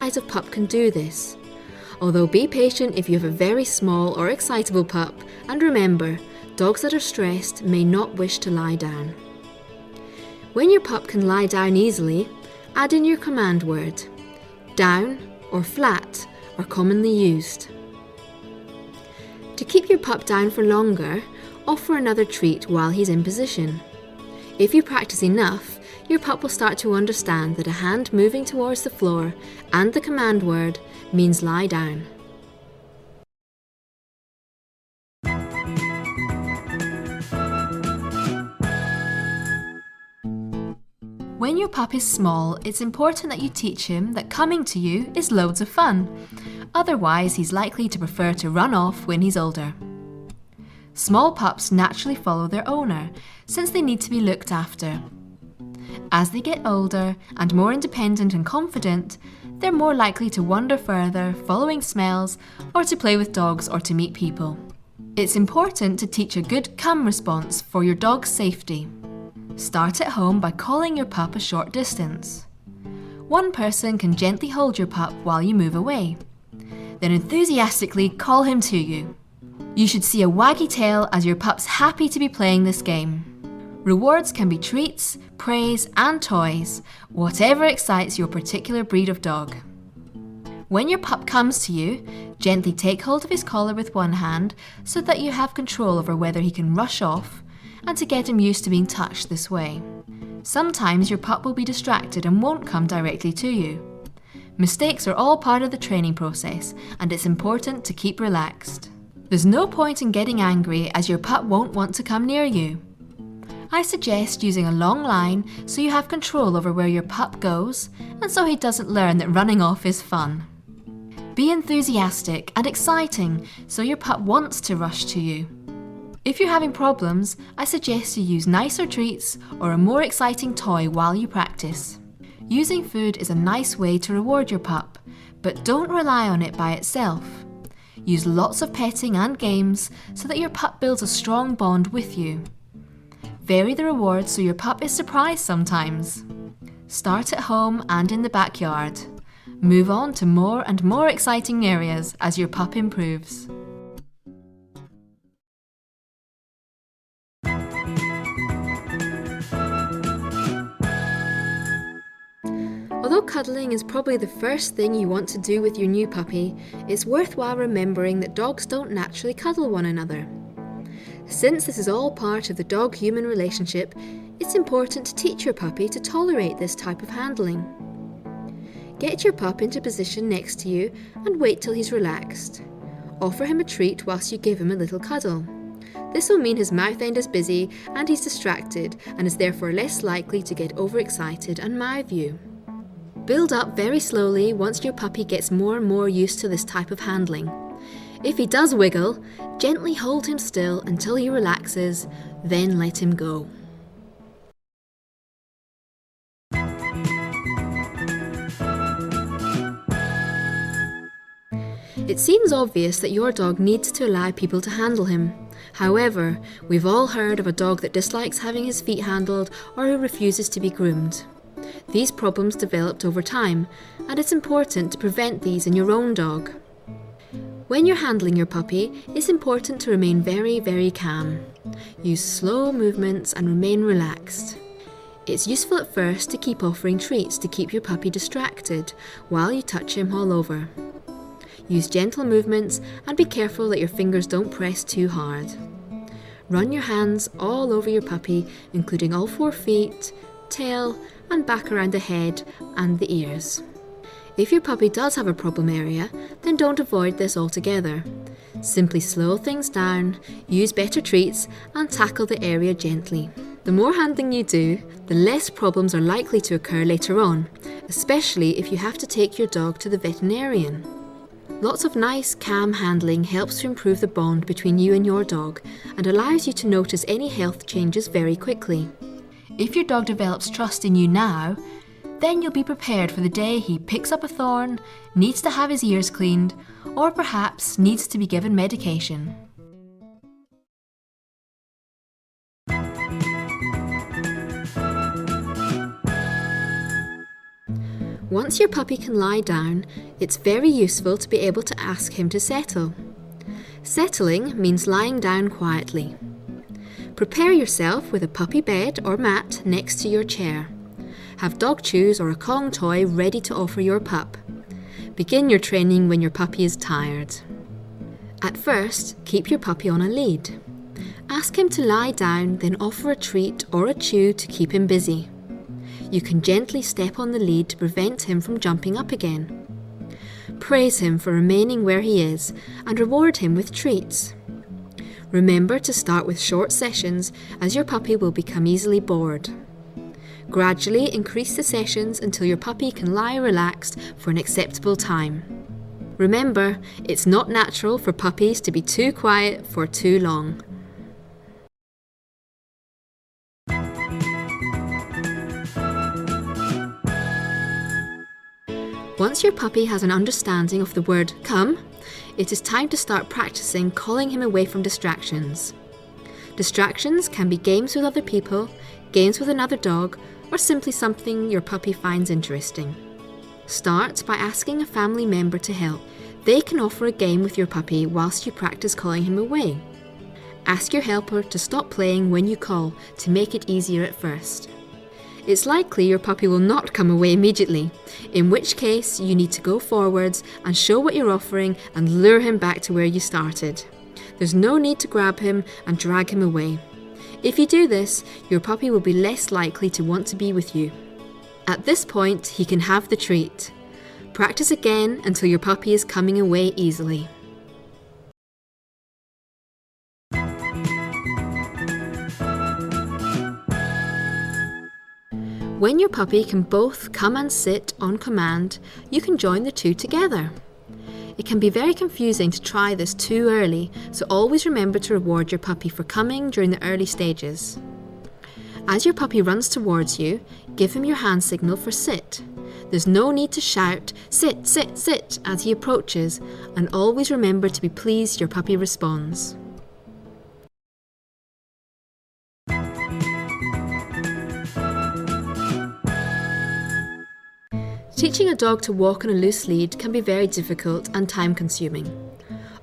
size of pup can do this. Although be patient if you have a very small or excitable pup, and remember, dogs that are stressed may not wish to lie down. When your pup can lie down easily, add in your command word. Down or flat are commonly used. To keep your pup down for longer, offer another treat while he's in position. If you practice enough, your pup will start to understand that a hand moving towards the floor and the command word means lie down. When your pup is small, it's important that you teach him that coming to you is loads of fun. Otherwise, he's likely to prefer to run off when he's older. Small pups naturally follow their owner, since they need to be looked after. As they get older and more independent and confident, they're more likely to wander further, following smells, or to play with dogs or to meet people. It's important to teach a good come response for your dog's safety. Start at home by calling your pup a short distance. One person can gently hold your pup while you move away. Then enthusiastically call him to you. You should see a waggy tail as your pup's happy to be playing this game. Rewards can be treats, praise and toys, whatever excites your particular breed of dog. When your pup comes to you, gently take hold of his collar with one hand so that you have control over whether he can rush off, and to get him used to being touched this way. Sometimes your pup will be distracted and won't come directly to you. Mistakes are all part of the training process, and it's important to keep relaxed. There's no point in getting angry as your pup won't want to come near you. I suggest using a long line so you have control over where your pup goes, and so he doesn't learn that running off is fun. Be enthusiastic and exciting so your pup wants to rush to you. If you're having problems, I suggest you use nicer treats or a more exciting toy while you practice. Using food is a nice way to reward your pup, but don't rely on it by itself. Use lots of petting and games so that your pup builds a strong bond with you. Vary the rewards so your pup is surprised sometimes. Start at home and in the backyard. Move on to more and more exciting areas as your pup improves. Although cuddling is probably the first thing you want to do with your new puppy, it's worthwhile remembering that dogs don't naturally cuddle one another. Since this is all part of the dog-human relationship, it's important to teach your puppy to tolerate this type of handling. Get your pup into position next to you and wait till he's relaxed. Offer him a treat whilst you give him a little cuddle. This will mean his mouth end is busy and he's distracted and is therefore less likely to get overexcited and mouth you. Build up very slowly once your puppy gets more and more used to this type of handling. If he does wiggle, gently hold him still until he relaxes, then let him go. It seems obvious that your dog needs to allow people to handle him. However, we've all heard of a dog that dislikes having his feet handled or who refuses to be groomed. These problems developed over time, and it's important to prevent these in your own dog. When you're handling your puppy, it's important to remain very, very calm. Use slow movements and remain relaxed. It's useful at first to keep offering treats to keep your puppy distracted while you touch him all over. Use gentle movements and be careful that your fingers don't press too hard. Run your hands all over your puppy, including all 4 feet, tail, and back around the head and the ears. If your puppy does have a problem area, then don't avoid this altogether. Simply slow things down, use better treats, and tackle the area gently. The more handling you do, the less problems are likely to occur later on, especially if you have to take your dog to the veterinarian. Lots of nice, calm handling helps to improve the bond between you and your dog and allows you to notice any health changes very quickly. If your dog develops trust in you now, then you'll be prepared for the day he picks up a thorn, needs to have his ears cleaned, or perhaps needs to be given medication. Once Once your puppy can lie down, it's very useful to be able to ask him to settle. Settling means lying down quietly. Prepare yourself with a puppy bed or mat next to your chair. Have dog chews or a Kong toy ready to offer your pup. Begin your training when your puppy is tired. At first, keep your puppy on a lead. Ask him to lie down, then offer a treat or a chew to keep him busy. You can gently step on the lead to prevent him from jumping up again. Praise him for remaining where he is and reward him with treats. Remember to start with short sessions, as your puppy will become easily bored. Gradually increase the sessions until your puppy can lie relaxed for an acceptable time. Remember, it's not natural for puppies to be too quiet for too long. Once your puppy has an understanding of the word come, it is time to start practicing calling him away from distractions. Distractions can be games with other people, games with another dog, or simply something your puppy finds interesting. Start by asking a family member to help. They can offer a game with your puppy whilst you practice calling him away. Ask your helper to stop playing when you call to make it easier at first. It's likely your puppy will not come away immediately, in which case you need to go forwards and show what you're offering and lure him back to where you started. There's no need to grab him and drag him away. If you do this, your puppy will be less likely to want to be with you. At this point, he can have the treat. Practice again until your puppy is coming away easily. When your puppy can both come and sit on command, you can join the two together. It can be very confusing to try this too early, so always remember to reward your puppy for coming during the early stages. As your puppy runs towards you, give him your hand signal for sit. There's no need to shout, sit, sit, sit, as he approaches, and always remember to be pleased your puppy responds. Teaching a dog to walk on a loose lead can be very difficult and time-consuming.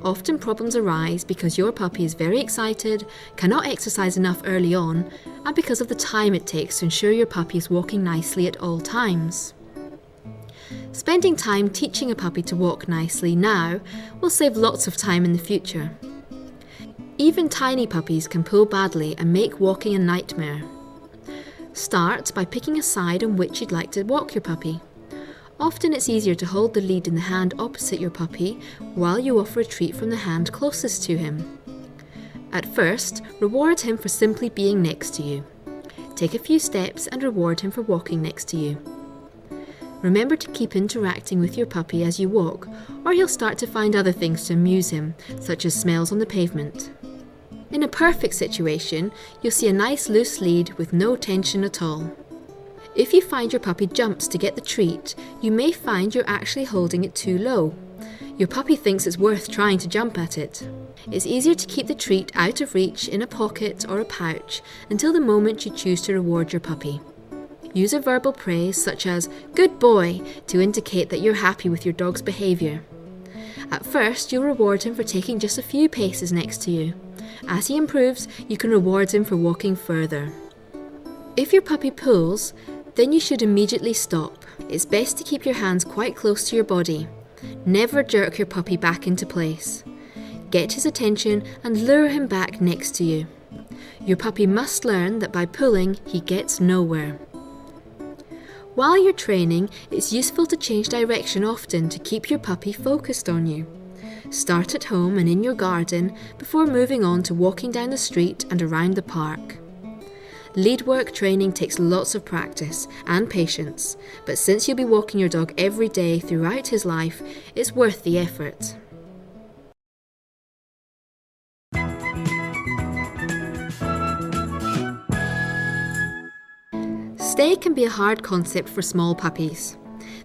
Often problems arise because your puppy is very excited, cannot exercise enough early on, and because of the time it takes to ensure your puppy is walking nicely at all times. Spending time teaching a puppy to walk nicely now will save lots of time in the future. Even tiny puppies can pull badly and make walking a nightmare. Start by picking a side on which you'd like to walk your puppy. Often it's easier to hold the lead in the hand opposite your puppy while you offer a treat from the hand closest to him. At first, reward him for simply being next to you. Take a few steps and reward him for walking next to you. Remember to keep interacting with your puppy as you walk, or he'll start to find other things to amuse him, such as smells on the pavement. In a perfect situation, you'll see a nice loose lead with no tension at all. If you find your puppy jumps to get the treat, you may find you're actually holding it too low. Your puppy thinks it's worth trying to jump at it. It's easier to keep the treat out of reach in a pocket or a pouch until the moment you choose to reward your puppy. Use a verbal praise such as "good boy" to indicate that you're happy with your dog's behaviour. At first, you'll reward him for taking just a few paces next to you. As he improves, you can reward him for walking further. If your puppy pulls, then you should immediately stop. It's best to keep your hands quite close to your body. Never jerk your puppy back into place. Get his attention and lure him back next to you. Your puppy must learn that by pulling, he gets nowhere. While you're training, it's useful to change direction often to keep your puppy focused on you. Start at home and in your garden before moving on to walking down the street and around the park. Lead work training takes lots of practice and patience, but since you'll be walking your dog every day throughout his life, it's worth the effort. Stay can be a hard concept for small puppies.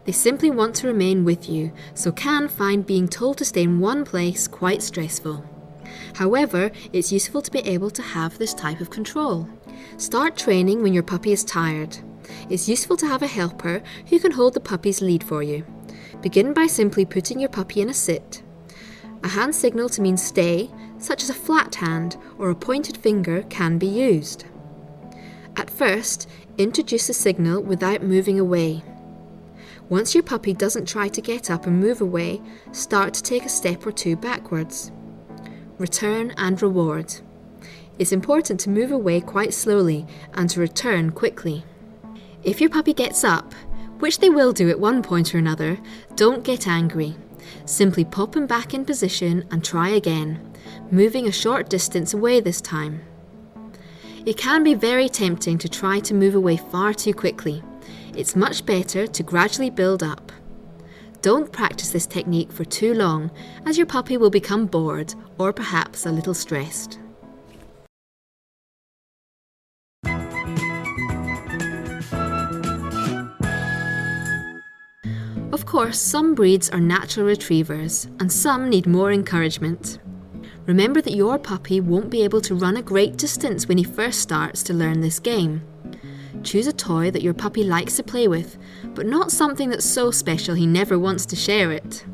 They simply want to remain with you, so can find being told to stay in one place quite stressful. However, it's useful to be able to have this type of control. Start training when your puppy is tired. It's useful to have a helper who can hold the puppy's lead for you. Begin by simply putting your puppy in a sit. A hand signal to mean stay, such as a flat hand or a pointed finger, can be used. At first, introduce the signal without moving away. Once your puppy doesn't try to get up and move away, start to take a step or two backwards. Return and reward. It's important to move away quite slowly and to return quickly. If your puppy gets up, which they will do at one point or another, don't get angry. Simply pop him back in position and try again, moving a short distance away this time. It can be very tempting to try to move away far too quickly. It's much better to gradually build up. Don't practice this technique for too long, as your puppy will become bored or perhaps a little stressed. Of course, some breeds are natural retrievers and some need more encouragement. Remember that your puppy won't be able to run a great distance when he first starts to learn this game. Choose a toy that your puppy likes to play with, but not something that's so special he never wants to share it.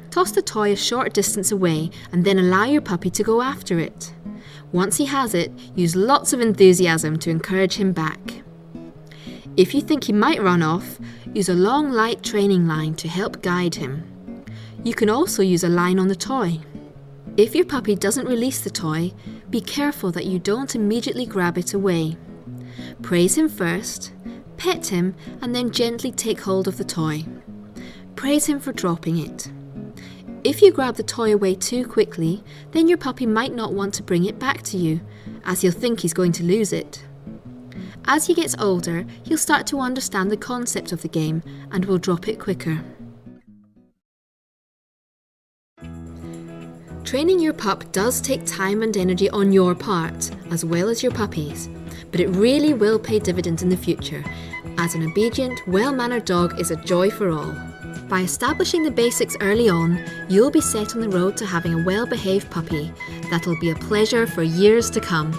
Toss the toy a short distance away and then allow your puppy to go after it. Once he has it, use lots of enthusiasm to encourage him back. If you think he might run off, use a long, light training line to help guide him. You can also use a line on the toy. If your puppy doesn't release the toy, be careful that you don't immediately grab it away. Praise him first, pet him, and then gently take hold of the toy. Praise him for dropping it. If you grab the toy away too quickly, then your puppy might not want to bring it back to you, as he'll think he's going to lose it. As he gets older, he'll start to understand the concept of the game and will drop it quicker. Training your pup does take time and energy on your part, as well as your puppy's, but it really will pay dividends in the future, as an obedient, well-mannered dog is a joy for all. By establishing the basics early on, you'll be set on the road to having a well-behaved puppy that'll be a pleasure for years to come.